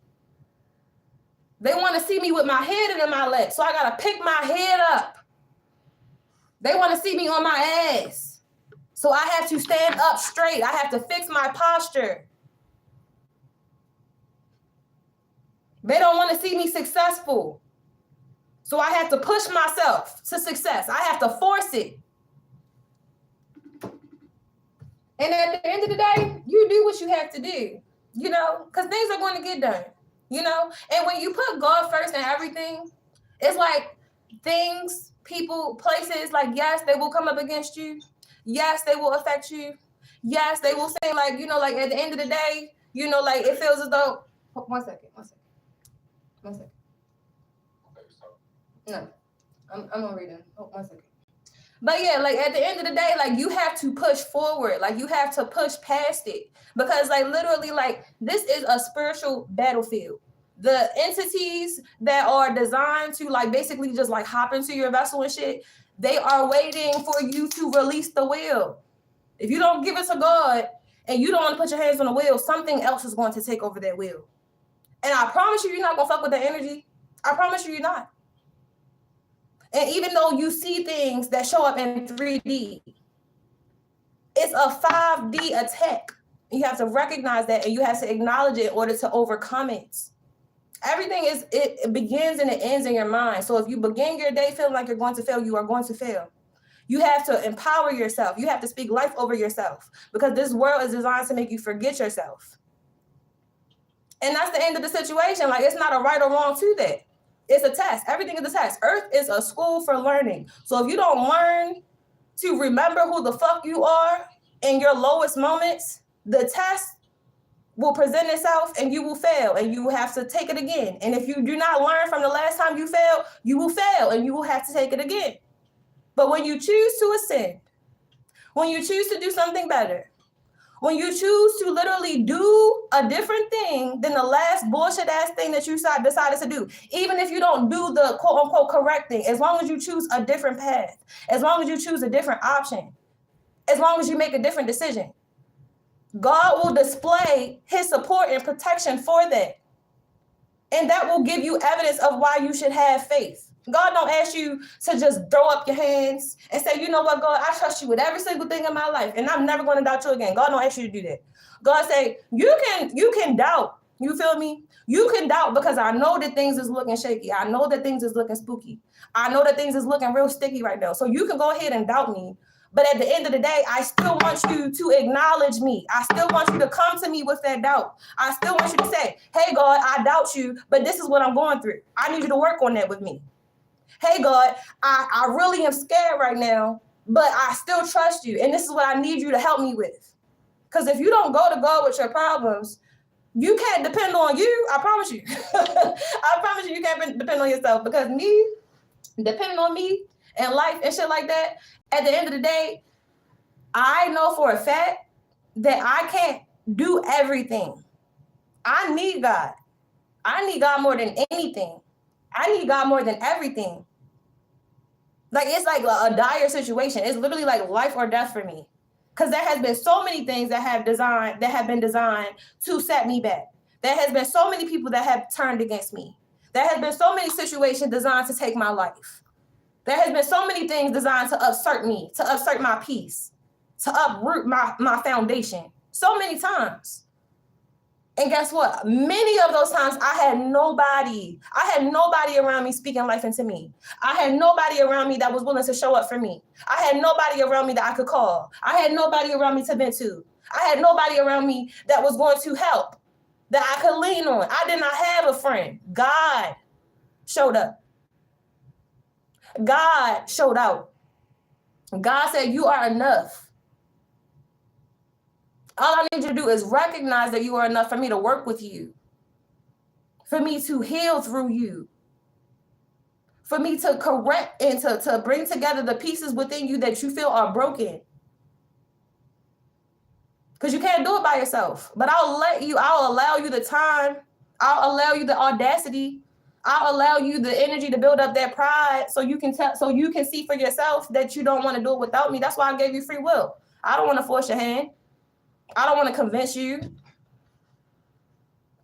They want to see me with my head in my lap. So I gotta pick my head up. They want to see me on my ass. So I have to stand up straight. I have to fix my posture. They don't want to see me successful. So I have to push myself to success. I have to force it. And at the end of the day, you do what you have to do, you know, because things are going to get done, you know. And when you put God first in everything, it's like things, people, places, like, yes, they will come up against you. Yes, they will affect you. Yes, they will say, like, you know, like at the end of the day, you know, like it feels as though, 1 second. No, I'm gonna read it. 1 second. But yeah, like at the end of the day, like you have to push forward. Like you have to push past it. Because like literally, like this is a spiritual battlefield. The entities that are designed to like basically just like hop into your vessel and shit, they are waiting for you to release the wheel. If you don't give it to God and you don't want to put your hands on the wheel, something else is going to take over that wheel. And I promise you, you're not gonna fuck with that energy. I promise you, you're not. And even though you see things that show up in 3D, it's a 5D attack. You have to recognize that and you have to acknowledge it in order to overcome it. Everything it begins and it ends in your mind. So if you begin your day feeling like you're going to fail, you are going to fail. You have to empower yourself. You have to speak life over yourself because this world is designed to make you forget yourself. And that's the end of the situation. Like, it's not a right or wrong to that. It's a test. Everything is a test. Earth is a school for learning. So if you don't learn to remember who the fuck you are in your lowest moments, the test will present itself and you will fail and you will have to take it again. And if you do not learn from the last time you failed, you will fail and you will have to take it again. But when you choose to ascend, when you choose to do something better, when you choose to literally do a different thing than the last bullshit ass thing that you decided to do, even if you don't do the quote unquote correct thing, as long as you choose a different path, as long as you choose a different option, as long as you make a different decision, God will display his support and protection for that. And that will give you evidence of why you should have faith. God don't ask you to just throw up your hands and say, you know what, God, I trust you with every single thing in my life, and I'm never going to doubt you again. God don't ask you to do that. God say, you can doubt, You feel me? You can doubt because I know that things is looking shaky. I know that things is looking spooky. I know that things is looking real sticky right now. So you can go ahead and doubt me. But at the end of the day, I still want you to acknowledge me. I still want you to come to me with that doubt. I still want you to say, hey, God, I doubt you, but this is what I'm going through. I need you to work on that with me. Hey, God, I really am scared right now, but I still trust you. And this is what I need you to help me with. Because if you don't go to God with your problems, you can't depend on you. I promise you. I promise you can't depend on yourself, because me, depending on me and life and shit like that, at the end of the day, I know for a fact that I can't do everything. I need God. I need God more than anything. I need God more than everything. Like, it's like a dire situation. It's literally like life or death for me. Because there has been so many things that have been designed to set me back. There has been so many people that have turned against me. There has been so many situations designed to take my life. There has been so many things designed to assert me, to assert my peace, to uproot my foundation. So many times. And guess what? Many of those times I had nobody around me speaking life into me. I had nobody around me that was willing to show up for me. I had nobody around me that I could call. I had nobody around me to vent to. I had nobody around me that was going to help, that I could lean on. I did not have a friend. God showed up. God showed out. God said, you are enough. All I need you to do is recognize that you are enough for me to work with you, for me to heal through you, for me to correct and to bring together the pieces within you that you feel are broken. Because you can't do it by yourself. But I'll allow you the time, I'll allow you the audacity, I'll allow you the energy to build up that pride so you can see for yourself that you don't want to do it without me. That's why I gave you free will. I don't want to force your hand. I don't want to convince you.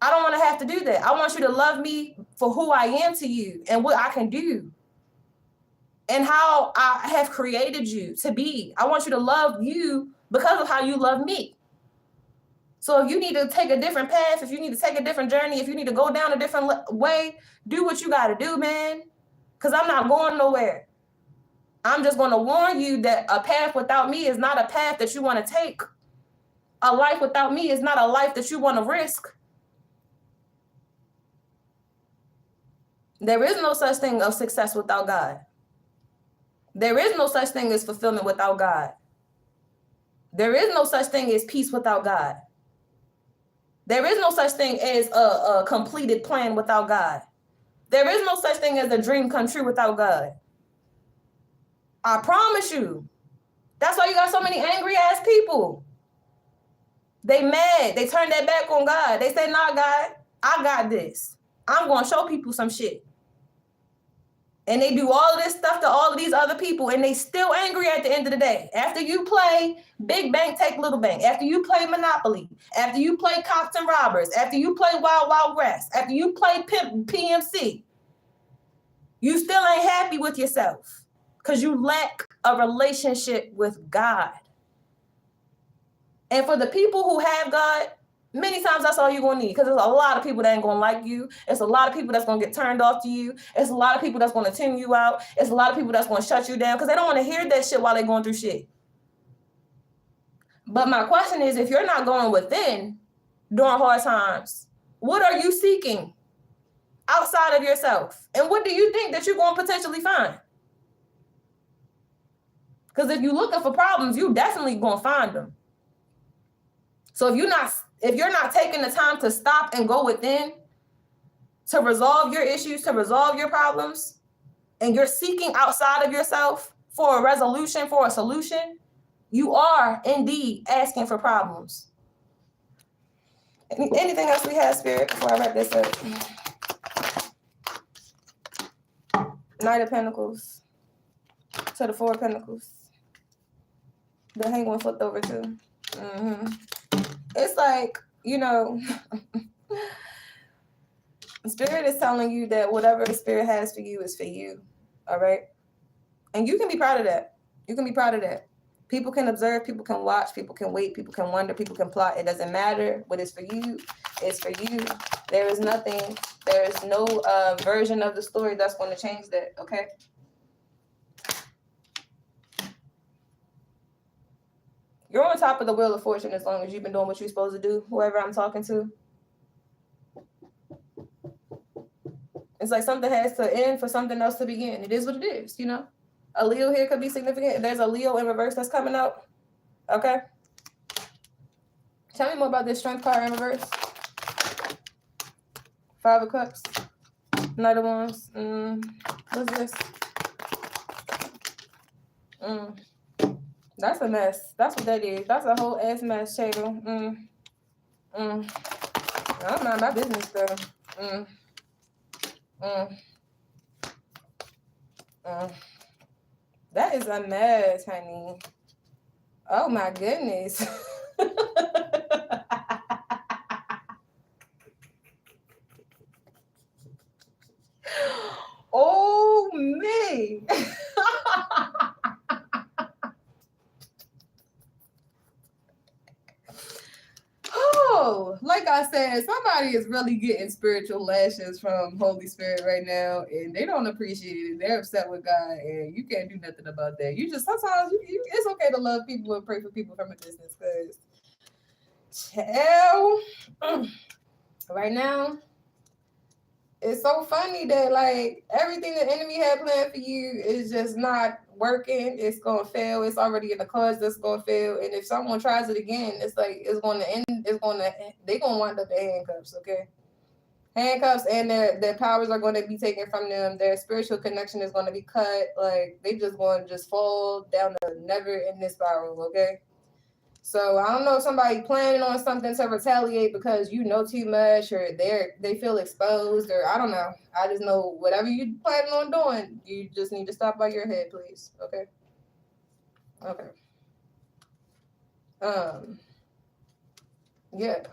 I don't want to have to do that. I want you to love me for who I am to you and what I can do and how I have created you to be. I want you to love you because of how you love me. So if you need to take a different path, if you need to take a different journey, if you need to go down a different way, do what you got to do, man. Because I'm not going nowhere. I'm just going to warn you that a path without me is not a path that you want to take. A life without me is not a life that you want to risk. There is no such thing of success without God. There is no such thing as fulfillment without God. There is no such thing as peace without God. There is no such thing as a completed plan without God. There is no such thing as a dream come true without God. I promise you. That's why you got so many angry ass people. They mad. They turn their back on God. They say, nah, God, I got this. I'm going to show people some shit. And they do all of this stuff to all of these other people, and they still angry at the end of the day. After you play Big Bank, Take Little Bank, after you play Monopoly, after you play Cops and Robbers, after you play Wild Wild West, after you play PMC, you still ain't happy with yourself because you lack a relationship with God. And for the people who have God, many times that's all you're going to need, because there's a lot of people that ain't going to like you. It's a lot of people that's going to get turned off to you. It's a lot of people that's going to tune you out. It's a lot of people that's going to shut you down because they don't want to hear that shit while they're going through shit. But my question is, if you're not going within during hard times, what are you seeking outside of yourself? And what do you think that you're going to potentially find? Because if you're looking for problems, you definitely going to find them. So if you're not taking the time to stop and go within to resolve your issues, to resolve your problems, and you're seeking outside of yourself for a resolution, for a solution, you are indeed asking for problems. Anything else we have, Spirit, before I wrap this up? Knight of Pentacles to the Four of Pentacles. The Hangman flipped over too. It's like, Spirit is telling you that whatever the Spirit has for you is for you. All right. And you can be proud of that. You can be proud of that. People can observe, people can watch, people can wait, people can wonder, people can plot. It doesn't matter. What is for you is for you. There is nothing, there is no version of the story that's going to change that, okay? You're on top of the wheel of fortune as long as you've been doing what you're supposed to do, whoever I'm talking to. It's like something has to end for something else to begin. It is what it is, you know? A Leo here could be significant. There's a Leo in reverse that's coming up. Okay? Tell me more about this Strength card in reverse. 5 of Cups. Knight of Wands. What's this? That's a mess. That's what that is. That's a whole ass mess, Shadle. I'm not my business, though. That is a mess, honey. Oh my goodness. Oh me. Oh, like I said, somebody is really getting spiritual lashes from Holy Spirit right now, and they don't appreciate it. They're upset with God, and you can't do nothing about that. You just sometimes it's okay to love people and pray for people from a distance, because right now it's so funny that like everything the enemy had planned for you is just not working. It's gonna fail. It's already in the cards that's gonna fail. And if someone tries it again, it's like it's gonna end. They're gonna wind up in handcuffs. Okay, handcuffs, and their powers are going to be taken from them. Their spiritual connection is going to be cut. Like they just going to just fall down the never-ending spiral. Okay. So I don't know if somebody planning on something to retaliate because you know too much, or they feel exposed, or I don't know. I just know whatever you planning on doing, you just need to stop by your head, please. Okay. Okay. Yeah.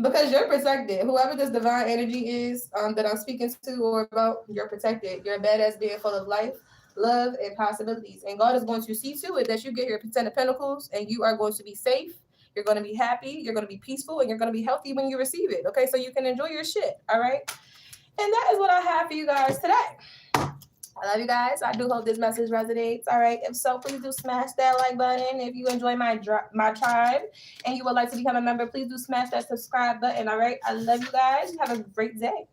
Because you're protected. Whoever this divine energy is that I'm speaking to or about, you're protected. You're a badass being full of life, love, and possibilities. And God is going to see to it that you get your 10 of Pentacles, and you are going to be safe. You're going to be happy. You're going to be peaceful, and you're going to be healthy when you receive it. Okay, so you can enjoy your shit. All right. And that is what I have for you guys today. I love you guys. I do hope this message resonates. All right. If so, please do smash that like button. If you enjoy my tribe and you would like to become a member, please do smash that subscribe button. All right. I love you guys. Have a great day.